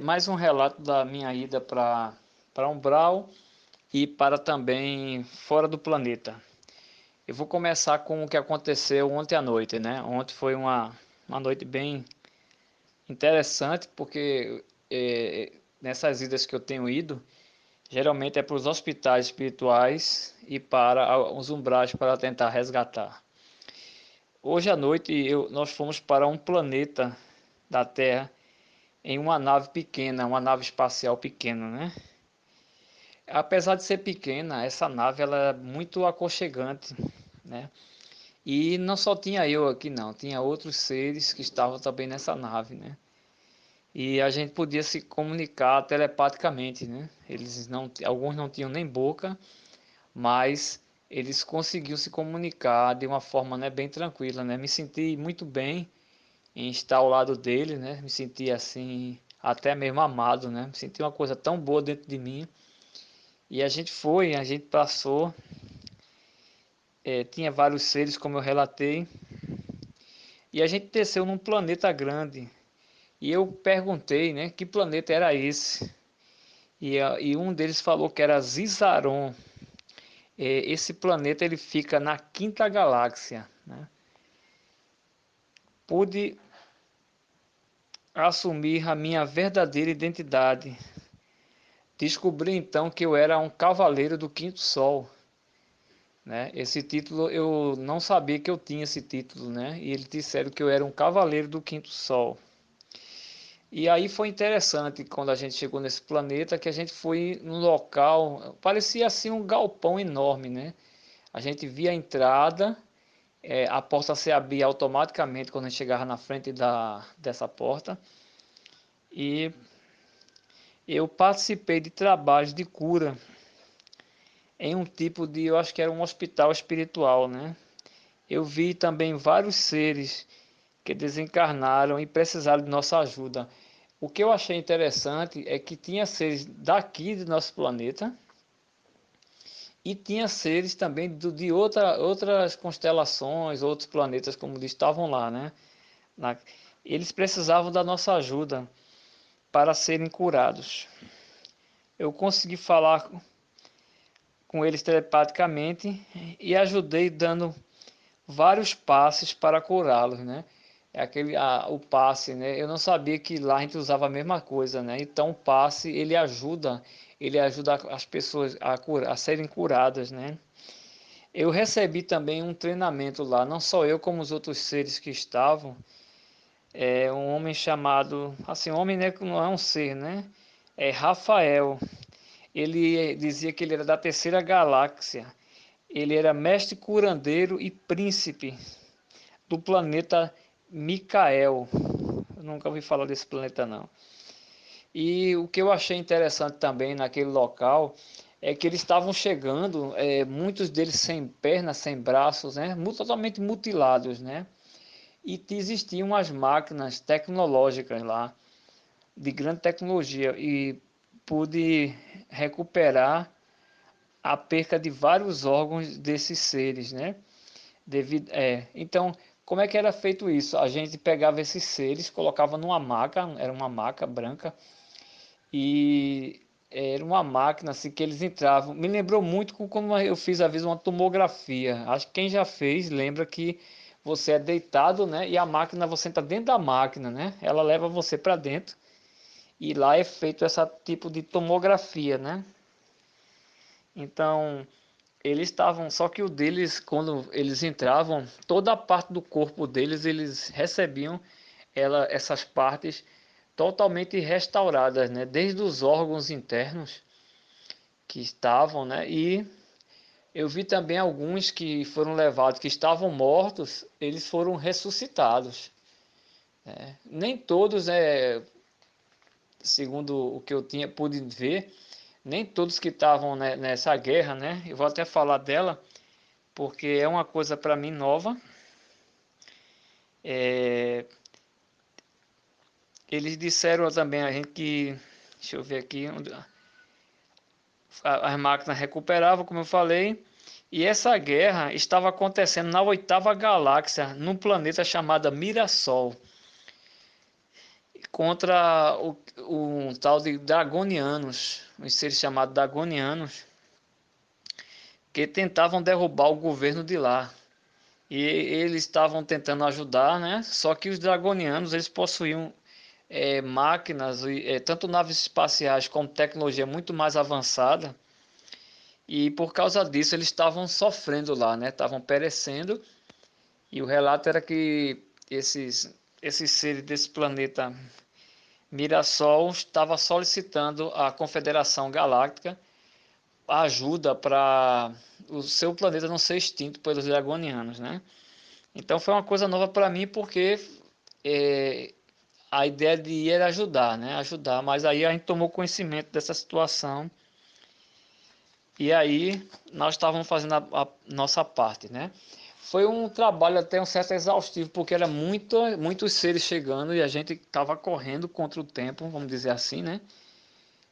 Mais um relato da minha ida para Umbral e para também fora do planeta. Eu vou começar com o que aconteceu ontem à noite, né? Ontem foi uma noite bem interessante porque nessas idas que eu tenho ido, geralmente é para os hospitais espirituais e para os umbrais para tentar resgatar. Hoje à noite nós fomos para um planeta da Terra em uma nave pequena, uma nave espacial pequena, né? Apesar de ser pequena, essa nave ela é muito aconchegante, né? E não só tinha eu aqui não, tinha outros seres que estavam também nessa nave, né? E a gente podia se comunicar telepaticamente, né? Alguns não tinham nem boca, mas eles conseguiam se comunicar de uma forma, né, bem tranquila, né? Me senti muito bem em estar ao lado dele, né? Me senti assim, até mesmo amado, né? Me senti uma coisa tão boa dentro de mim. E a gente passou, tinha vários seres, como eu relatei, e a gente desceu num planeta grande. E eu perguntei, né, que planeta era esse? E um deles falou que era Zizaron. Esse planeta ele fica na quinta galáxia, né? Pude assumir a minha verdadeira identidade. Descobri então que eu era um cavaleiro do quinto sol, né? Esse título eu não sabia que eu tinha esse título, né? E eles disseram que eu era um cavaleiro do quinto sol. E aí foi interessante quando a gente chegou nesse planeta que a gente foi num local, parecia assim um galpão enorme, né? A gente via a entrada, a porta se abria automaticamente quando a gente chegava na frente dessa porta. E eu participei de trabalhos de cura em um tipo de, eu acho que era um hospital espiritual, né? Eu vi também vários seres que desencarnaram e precisaram de nossa ajuda. O que eu achei interessante é que tinha seres daqui do nosso planeta e tinha seres também de outras constelações, outros planetas, como estavam lá, né? Na, eles precisavam da nossa ajuda para serem curados. Eu consegui falar com eles telepaticamente e ajudei dando vários passes para curá-los, né? O passe, né? Eu não sabia que lá a gente usava a mesma coisa, né? Então o passe ele ajuda as pessoas a serem curadas, né? Eu recebi também um treinamento lá, não só eu como os outros seres que estavam. Um homem chamado, assim, homem, né, não é um ser, né? É Rafael. Ele dizia que ele era da terceira galáxia. Ele era mestre curandeiro e príncipe do planeta Micael. Eu nunca ouvi falar desse planeta não. E o que eu achei interessante também naquele local é que eles estavam chegando, muitos deles sem pernas, sem braços, né? Totalmente mutilados, né? E existiam as máquinas tecnológicas lá, de grande tecnologia, e pude recuperar a perca de vários órgãos desses seres, né? Então, como é que era feito isso? A gente pegava esses seres, colocava numa maca, era uma maca branca, e era uma máquina assim que eles entravam. Me lembrou muito com quando eu fiz às vezes uma tomografia. Acho que quem já fez lembra que você é deitado, né? E a máquina, você entra dentro da máquina, né? Ela leva você para dentro e lá é feito esse tipo de tomografia, né? Então, eles estavam, só que o deles, quando eles entravam, toda a parte do corpo deles, eles recebiam essas partes totalmente restauradas, né? Desde os órgãos internos que estavam, né? E eu vi também alguns que foram levados, que estavam mortos, eles foram ressuscitados. Nem todos, segundo o que eu pude ver, nem todos que estavam, né, nessa guerra, né? Eu vou até falar dela, porque é uma coisa para mim nova. É, eles disseram também a gente que, deixa eu ver aqui, as máquinas recuperavam, como eu falei, e essa guerra estava acontecendo na oitava galáxia, num planeta chamado Mirassol. contra um tal de dragonianos, os seres chamados dragonianos, que tentavam derrubar o governo de lá. E eles estavam tentando ajudar, né? Só que os dragonianos, eles possuíam máquinas, tanto naves espaciais como tecnologia muito mais avançada. E por causa disso eles estavam sofrendo lá, né? Estavam perecendo. E o relato era que esses seres desse planeta Mirassol estava solicitando à Confederação Galáctica ajuda para o seu planeta não ser extinto pelos dragonianos, né? Então foi uma coisa nova para mim porque é, a ideia de ir era ajudar, né? Ajudar, mas aí a gente tomou conhecimento dessa situação e aí nós estávamos fazendo a nossa parte, né? Foi um trabalho até um certo exaustivo, porque era muitos seres chegando e a gente estava correndo contra o tempo, vamos dizer assim, né?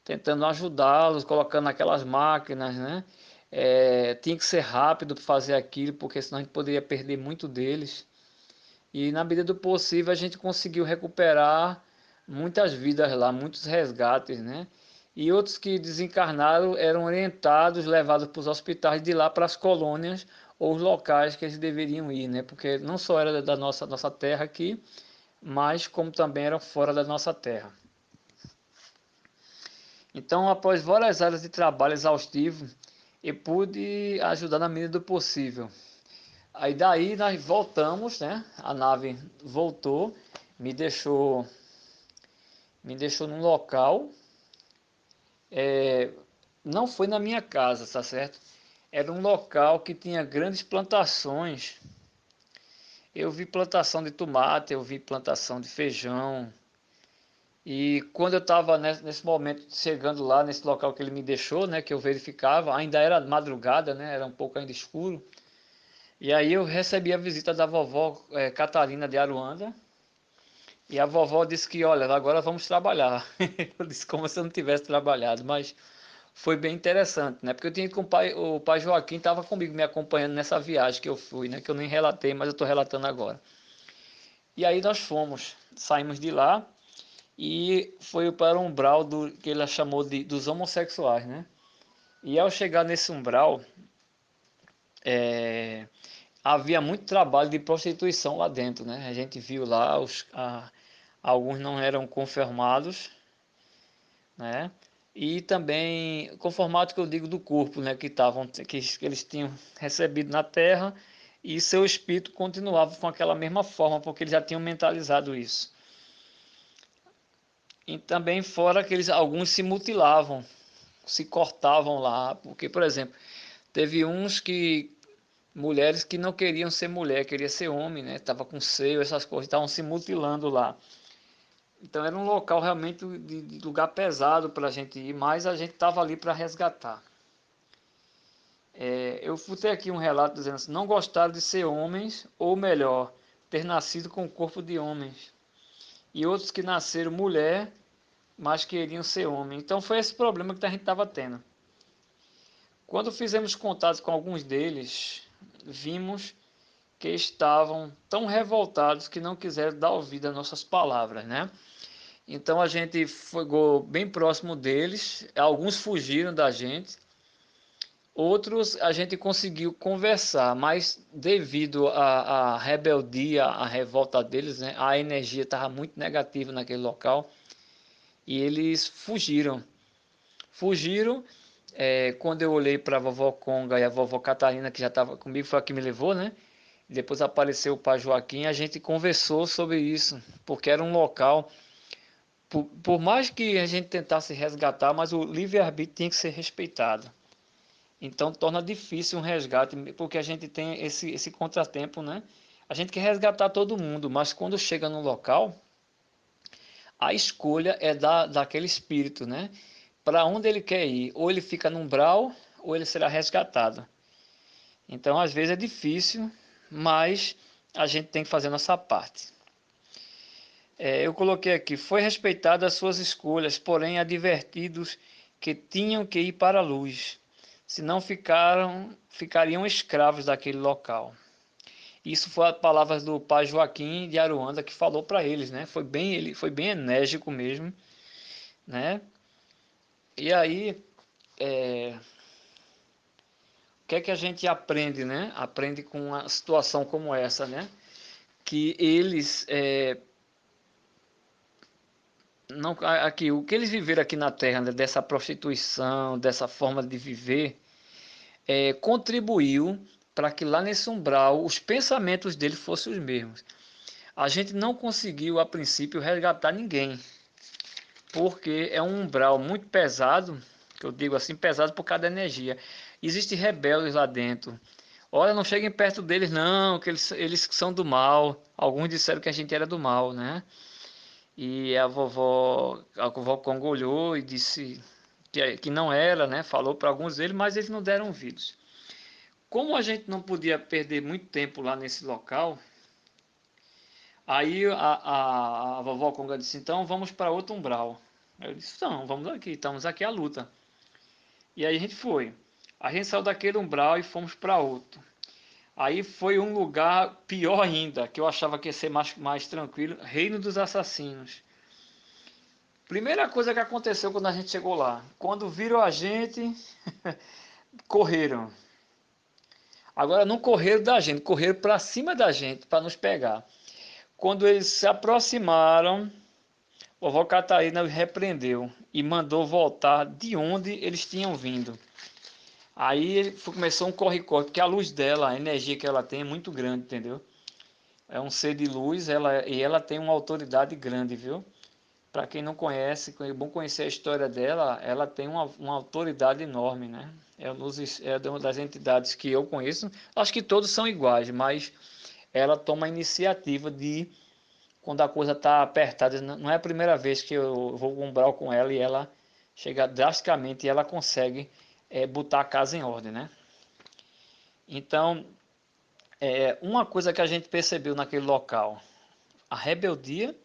Tentando ajudá-los, colocando aquelas máquinas, né? Tinha que ser rápido para fazer aquilo, porque senão a gente poderia perder muito deles. E na medida do possível a gente conseguiu recuperar muitas vidas lá, muitos resgates, né? E outros que desencarnaram eram orientados, levados para os hospitais de lá para as colônias ou os locais que eles deveriam ir, né? Porque não só era da nossa terra aqui, mas como também eram fora da nossa terra. Então, após várias áreas de trabalho exaustivo, eu pude ajudar na medida do possível. Aí daí nós voltamos, né? A nave voltou, me deixou, me deixou num local. Não foi na minha casa, tá certo? Era um local que tinha grandes plantações. Eu vi plantação de tomate, eu vi plantação de feijão. E quando eu estava nesse momento chegando lá nesse local que ele me deixou, né, que eu verificava, ainda era madrugada, né, era um pouco ainda escuro. E aí eu recebi a visita da vovó Catarina de Aruanda. E a vovó disse que, olha, agora vamos trabalhar. Eu disse como se eu não tivesse trabalhado, mas foi bem interessante, né? Porque eu tinha com o pai Joaquim estava comigo me acompanhando nessa viagem que eu fui, né? Que eu nem relatei, mas eu estou relatando agora. E aí nós fomos, saímos de lá e foi para o umbral que ela chamou dos homossexuais, né? E ao chegar nesse umbral, é, havia muito trabalho de prostituição lá dentro, né? A gente viu lá, alguns não eram confirmados, né? E também conformados que eu digo do corpo, né? Que eles tinham recebido na Terra e seu espírito continuava com aquela mesma forma, porque eles já tinham mentalizado isso. E também fora que alguns se mutilavam, se cortavam lá, porque, por exemplo, teve mulheres que não queriam ser mulher, queria ser homem, né? Tava com seio, essas coisas, estavam se mutilando lá. Então era um local realmente de lugar pesado para a gente ir, mas a gente estava ali para resgatar. Eu botei aqui um relato dizendo assim, não gostaram de ser homens, ou melhor, ter nascido com o corpo de homens. E outros que nasceram mulher, mas queriam ser homem. Então foi esse problema que a gente estava tendo. Quando fizemos contato com alguns deles, vimos que estavam tão revoltados que não quiseram dar ouvido às nossas palavras, né? Então a gente foi bem próximo deles, alguns fugiram da gente, outros a gente conseguiu conversar, mas devido à rebeldia, à revolta deles, né, a energia estava muito negativa naquele local e eles fugiram. Fugiram. Quando eu olhei para a vovó Conga e a vovó Catarina, que já estava comigo, foi a que me levou, né? Depois apareceu o pai Joaquim, a gente conversou sobre isso, porque era um local, por mais que a gente tentasse resgatar, mas o livre-arbítrio tinha que ser respeitado. Então torna difícil um resgate, porque a gente tem esse contratempo, né? A gente quer resgatar todo mundo, mas quando chega no local, a escolha é daquele espírito, né? Para onde ele quer ir, ou ele fica no umbral, ou ele será resgatado. Então, às vezes é difícil, mas a gente tem que fazer a nossa parte. Eu coloquei aqui, foi respeitada as suas escolhas, porém advertidos que tinham que ir para a luz, senão ficariam escravos daquele local. Isso foi as palavras do pai Joaquim de Aruanda que falou para eles, né? Ele foi bem enérgico mesmo, né? E aí, o que é que a gente aprende, né? Aprende com uma situação como essa, né? Que eles não aqui o que eles viveram aqui na Terra, né, dessa prostituição, dessa forma de viver, contribuiu para que lá nesse umbral os pensamentos dele fossem os mesmos. A gente não conseguiu a princípio resgatar ninguém, porque é um umbral muito pesado, que eu digo assim, pesado por causa da energia. Existem rebeldes lá dentro. Olha, não cheguem perto deles não, que eles são do mal. Alguns disseram que a gente era do mal, né? E a vovó Congo olhou e disse que não era, né? Falou para alguns deles, mas eles não deram ouvidos. Como a gente não podia perder muito tempo lá nesse local, aí a vovó Conga disse, então vamos para outro umbral. Eu disse, não, vamos aqui, estamos aqui à luta. E aí a gente foi. A gente saiu daquele umbral e fomos para outro. Aí foi um lugar pior ainda, que eu achava que ia ser mais tranquilo, Reino dos Assassinos. Primeira coisa que aconteceu quando a gente chegou lá, quando viram a gente, correram. Agora não correram da gente, correram para cima da gente para nos pegar. Quando eles se aproximaram, vovó Catarina os repreendeu e mandou voltar de onde eles tinham vindo. Aí começou um corre-corre, porque a luz dela, a energia que ela tem é muito grande, entendeu? É um ser de luz, e ela tem uma autoridade grande, viu? Para quem não conhece, é bom conhecer a história dela, ela tem uma autoridade enorme, né? É uma das entidades que eu conheço, acho que todos são iguais, mas ela toma a iniciativa de, quando a coisa está apertada, não é a primeira vez que eu vou umbral com ela e ela chega drasticamente e ela consegue botar a casa em ordem, né? Então, uma coisa que a gente percebeu naquele local, a rebeldia,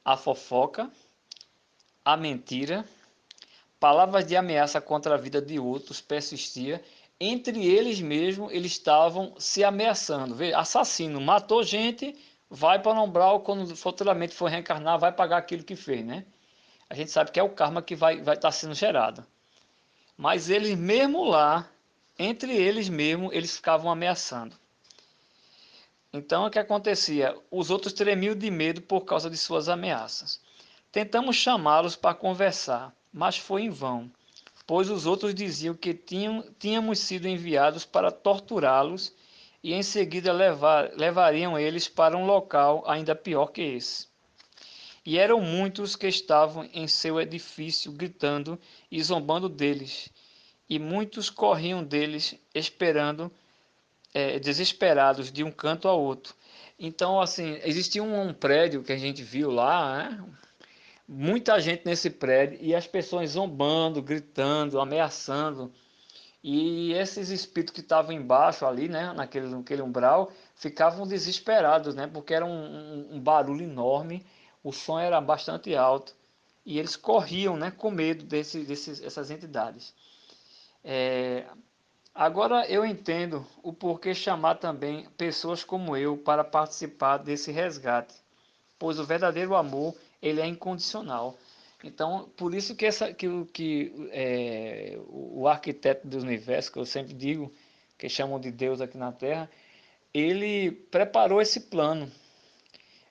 a fofoca, a mentira, palavras de ameaça contra a vida de outros persistia. Entre eles mesmos, eles estavam se ameaçando. Vê, assassino, matou gente, vai para o umbral, quando futuramente for reencarnar, vai pagar aquilo que fez, né? A gente sabe que é o karma que vai estar sendo gerado. Mas eles mesmo lá, entre eles mesmos, eles ficavam ameaçando. Então, o que acontecia? Os outros tremiam de medo por causa de suas ameaças. Tentamos chamá-los para conversar, mas foi em vão, pois os outros diziam que tínhamos sido enviados para torturá-los e em seguida levariam eles para um local ainda pior que esse. E eram muitos que estavam em seu edifício gritando e zombando deles, e muitos corriam deles esperando, desesperados, de um canto ao outro. Então, assim, existia um prédio que a gente viu lá, né? Muita gente nesse prédio e as pessoas zombando, gritando, ameaçando. E esses espíritos que estavam embaixo ali, né, naquele umbral, ficavam desesperados, né, porque era um barulho enorme, o som era bastante alto e eles corriam, né, com medo dessas entidades. Agora eu entendo o porquê chamar também pessoas como eu para participar desse resgate, pois o verdadeiro amor ele é incondicional. Então, por isso o arquiteto do universo, que eu sempre digo, que chamam de Deus aqui na Terra, ele preparou esse plano.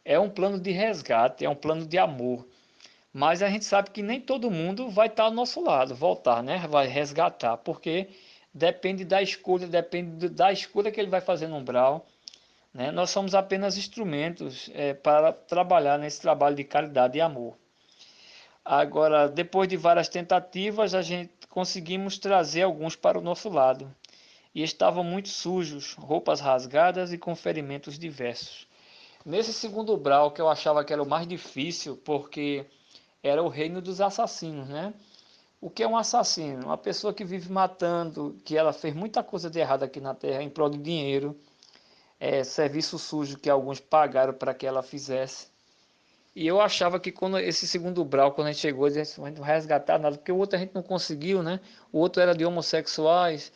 É um plano de resgate, é um plano de amor. Mas a gente sabe que nem todo mundo vai estar ao nosso lado, voltar, né? Vai resgatar, porque depende da escolha que ele vai fazer no umbral, né? Nós somos apenas instrumentos para trabalhar nesse trabalho de caridade e amor. Agora, depois de várias tentativas, a gente conseguimos trazer alguns para o nosso lado. E estavam muito sujos, roupas rasgadas e com ferimentos diversos. Nesse segundo umbral, que eu achava que era o mais difícil, porque era o reino dos assassinos, né? O que é um assassino? Uma pessoa que vive matando, que ela fez muita coisa de errado aqui na Terra em prol de dinheiro, serviço sujo que alguns pagaram para que ela fizesse. E eu achava que quando esse segundo brau, quando a gente chegou, a gente não vai resgatar nada, porque o outro a gente não conseguiu, né? O outro era de homossexuais,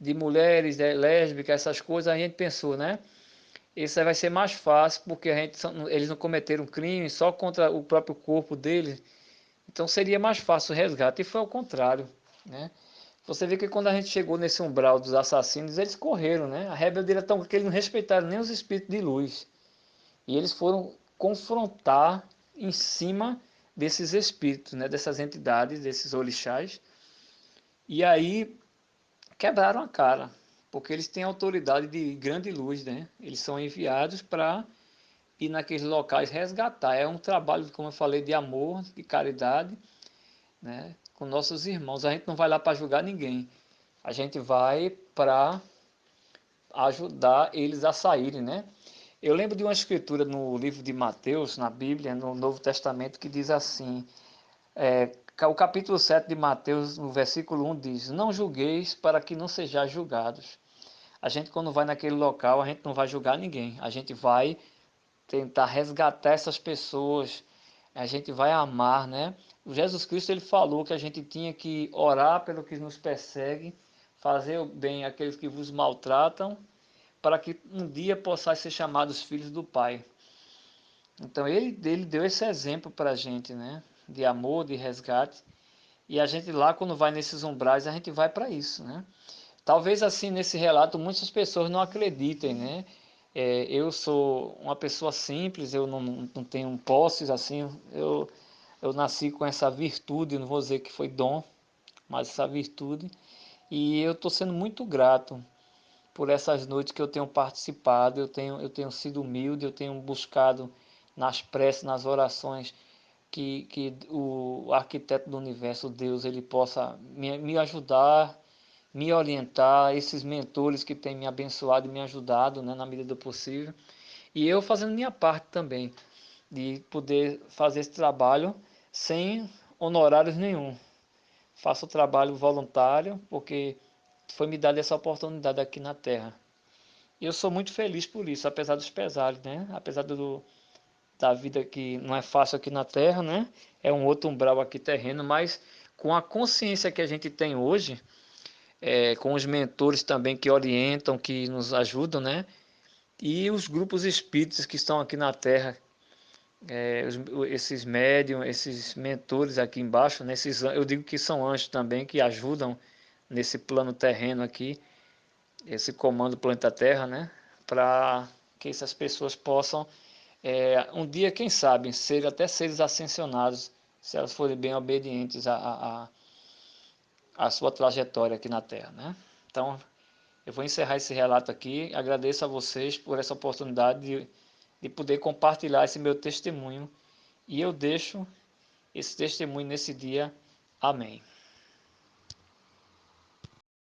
de mulheres, lésbicas, essas coisas, a gente pensou, né? Esse aí vai ser mais fácil, porque eles não cometeram crime só contra o próprio corpo deles. Então seria mais fácil o resgate. E foi ao contrário, né? Você vê que quando a gente chegou nesse umbral dos assassinos, eles correram, né? A rebeldia era tão que eles não respeitaram nem os espíritos de luz. E eles foram confrontar em cima desses espíritos, né? Dessas entidades, desses orixás. E aí quebraram a cara, porque eles têm autoridade de grande luz, né? Eles são enviados para ir naqueles locais resgatar. É um trabalho, como eu falei, de amor, de caridade, né? Com nossos irmãos. A gente não vai lá para julgar ninguém. A gente vai para ajudar eles a saírem, né? Eu lembro de uma escritura no livro de Mateus, na Bíblia, no Novo Testamento, que diz assim, o capítulo 7 de Mateus, no versículo 1 diz, não julgueis para que não sejais julgados. A gente quando vai naquele local, a gente não vai julgar ninguém, a gente vai tentar resgatar essas pessoas, a gente vai amar, né? O Jesus Cristo ele falou que a gente tinha que orar pelo que nos persegue, fazer o bem àqueles que vos maltratam, para que um dia possais ser chamados filhos do Pai. Então ele deu esse exemplo para a gente, né? De amor, de resgate. E a gente lá, quando vai nesses umbrais, a gente vai para isso, né? Talvez assim, nesse relato, muitas pessoas não acreditem, né? Eu sou uma pessoa simples, eu não tenho posses assim, eu nasci com essa virtude, não vou dizer que foi dom, mas essa virtude. E eu estou sendo muito grato por essas noites que eu tenho participado, eu tenho sido humilde, eu tenho buscado nas preces, nas orações, que o arquiteto do universo, Deus, ele possa me ajudar, me orientar, esses mentores que têm me abençoado e me ajudado, né, na medida do possível. E eu fazendo minha parte também, de poder fazer esse trabalho sem honorários nenhum. Faço o trabalho voluntário, porque foi me dada essa oportunidade aqui na Terra. E eu sou muito feliz por isso, apesar dos pesares, né? Apesar da vida que não é fácil aqui na Terra, né? É um outro umbral aqui terreno, mas com a consciência que a gente tem hoje, com os mentores também que orientam, que nos ajudam, né? E os grupos espíritas que estão aqui na Terra, esses médiums, esses mentores aqui embaixo, né? Eu digo que são anjos também que ajudam nesse plano terreno aqui, esse comando do planeta Terra, né? Para que essas pessoas possam, um dia, quem sabe, ser até seres ascensionados, se elas forem bem obedientes à sua trajetória aqui na Terra, né? Então, eu vou encerrar esse relato aqui. Agradeço a vocês por essa oportunidade de poder compartilhar esse meu testemunho. E eu deixo esse testemunho nesse dia. Amém.